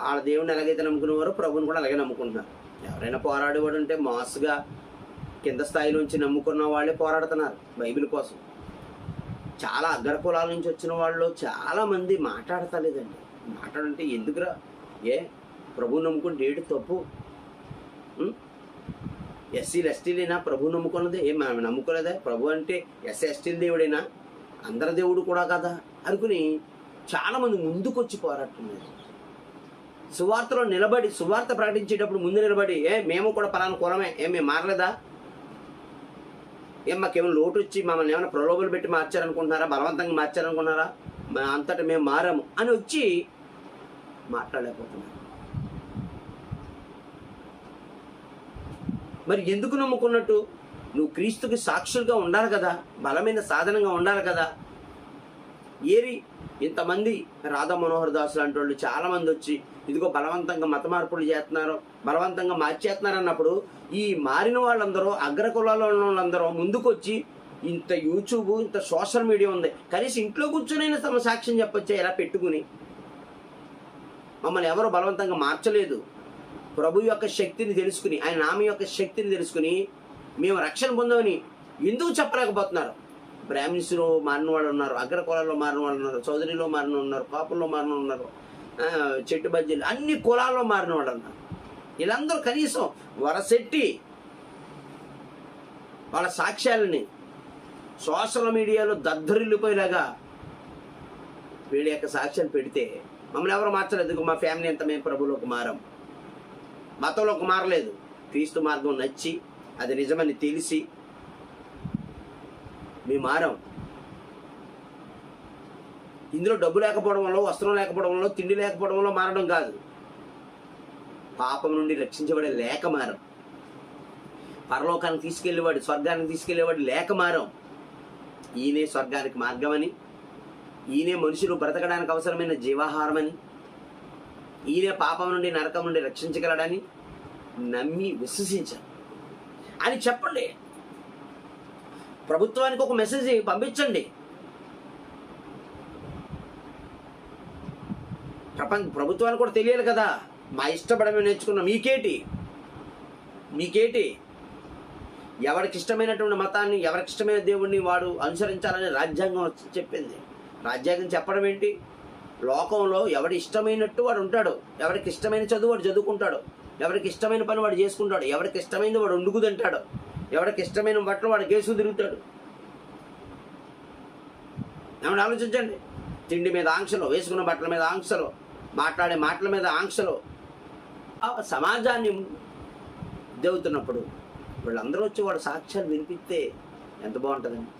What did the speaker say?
వాళ్ళ దేవుడిని ఎలాగైతే నమ్ముకునేవారో ప్రభుని కూడా అలాగే నమ్ముకుంటున్నారు. ఎవరైనా పోరాడేవాడు అంటే మాస్గా కింద స్థాయిలోంచి నమ్ముకున్న వాళ్ళే పోరాడుతున్నారు బైబిల్ కోసం. చాలా అగ్ర కులాల నుంచి వచ్చిన వాళ్ళు చాలామంది మాట్లాడతలేదండి. మాట్లాడంటే ఎందుకురా, ప్రభు నమ్ముకుంటే ఏడు తప్పు? ఎస్సీలు ఎస్టీలైనా ప్రభు నమ్ముకున్నదే, మేము నమ్ముకోలేదా? ప్రభు అంటే ఎస్సీ ఎస్టీల దేవుడైనా అందరి దేవుడు కూడా కదా అనుకుని చాలామంది ముందుకొచ్చి పోరాడుతున్నారు. సువార్తలో నిలబడి సువార్త ప్రకటించేటప్పుడు ముందు నిలబడి మేము కూడా పలానా కులమే, మేము మారలేదా, మాకేమైనా లోటు వచ్చి మమ్మల్ని ఏమైనా ప్రలోభాలు పెట్టి మార్చారనుకుంటున్నారా, బలవంతంగా మార్చారనుకున్నారా, అంతటా మేము మారాము అని వచ్చి మాట్లాడలేకపోతున్నారు. మరి ఎందుకు నమ్ముకున్నట్టు? నువ్వు క్రీస్తుకి సాక్షులుగా ఉండాలి కదా, బలమైన సాధనంగా ఉండాలి కదా. ఏరి ఇంతమంది రాధా మనోహర్ దాస్ లాంటి వాళ్ళు చాలామంది వచ్చి ఇదిగో బలవంతంగా మత మార్పులు చేస్తున్నారు, బలవంతంగా మార్చేస్తున్నారు అన్నప్పుడు ఈ మారిన వాళ్ళందరూ అగ్రకులాల్లో ఉన్న వాళ్ళందరూ ముందుకొచ్చి ఇంత యూట్యూబ్ ఇంత సోషల్ మీడియా ఉంది, కనీసం ఇంట్లో కూర్చొనైనా తమ సాక్ష్యం చెప్పొచ్చా ఇలా పెట్టుకుని? మమ్మల్ని ఎవరు బలవంతంగా మార్చలేదు. ప్రభు యొక్క శక్తిని తెలుసుకుని, ఆయన నామ యొక్క శక్తిని తెలుసుకుని మేము రక్షణ పొందామని ఎందుకు చెప్పలేకపోతున్నారు? బ్రాహ్మిన్స్లో మారిన వాళ్ళు ఉన్నారు, అగ్ర కులాల్లో మారిన వాళ్ళు ఉన్నారు, చౌదరిలో మారిన ఉన్నారు, కాపుల్లో మారిన ఉన్నారు, చెట్టు బజ్జీలు అన్ని కులాల్లో మారిన వాళ్ళు ఉన్నారు. వీళ్ళందరూ కనీసం వరసెట్టి వాళ్ళ సాక్ష్యాలని సోషల్ మీడియాలో దద్దరిల్లిపోయేలాగా వీళ్ళ యొక్క సాక్ష్యాలు పెడితే మమ్మల్ని ఎవరు మార్చలేదు. మా ఫ్యామిలీ అంతా మేము ప్రభులోకి మారాం, మతంలోకి మారలేదు. క్రీస్తు మార్గం నచ్చి అది నిజమని తెలిసి మేము మారాం. ఇందులో డబ్బు లేకపోవడం వల్ల, వస్త్రం లేకపోవడం వల్ల, తిండి లేకపోవడం వల్ల మారడం కాదు. పాపం నుండి రక్షించబడే లేక మారం. పరలోకానికి తీసుకెళ్ళేవాడు, స్వర్గానికి తీసుకెళ్లేవాడు లేక మారం. ఈయనే స్వర్గానికి మార్గమని, ఈయనే మనుషులు బ్రతకడానికి అవసరమైన జీవాహారమని, ఈయనే పాపం నుండి నరకం నుండి రక్షించగలడని నమ్మి విశ్వసించారు అని చెప్పండి. ప్రభుత్వానికి ఒక మెసేజ్ పంపించండి. ప్రభుత్వానికి కూడా తెలియాలి కదా, మా ఇష్టపడమే నేర్చుకున్నాం, మీకేటి ఎవరికి ఇష్టమైనటువంటి మతాన్ని, ఎవరికి ఇష్టమైన దేవుడిని వాడు అనుసరించాలని రాజ్యాంగం చెప్పింది. రాజ్యాంగం చెప్పడం ఏంటి? లోకంలో ఎవడి ఇష్టమైనట్టు వాడు ఉంటాడు, ఎవరికి ఇష్టమైన చదువు వాడు చదువుకుంటాడు, ఎవరికి ఇష్టమైన పని వాడు చేసుకుంటాడు, ఎవరికి ఇష్టమైనది వాడు వండుకు తింటాడు, ఎవరికి ఇష్టమైన బట్టలు వాడు కేసుకు తిరుగుతాడు. ఏమన్నా ఆలోచించండి. తిండి మీద ఆంక్షలు, వేసుకున్న బట్టల మీద ఆంక్షలు, మాట్లాడే మాటల మీద ఆంక్షలు, సమాజాన్ని దేవుతున్నప్పుడు వీళ్ళందరూ వచ్చి వాడు సాక్ష్యాలు వినిపిస్తే ఎంత బాగుంటుందండి.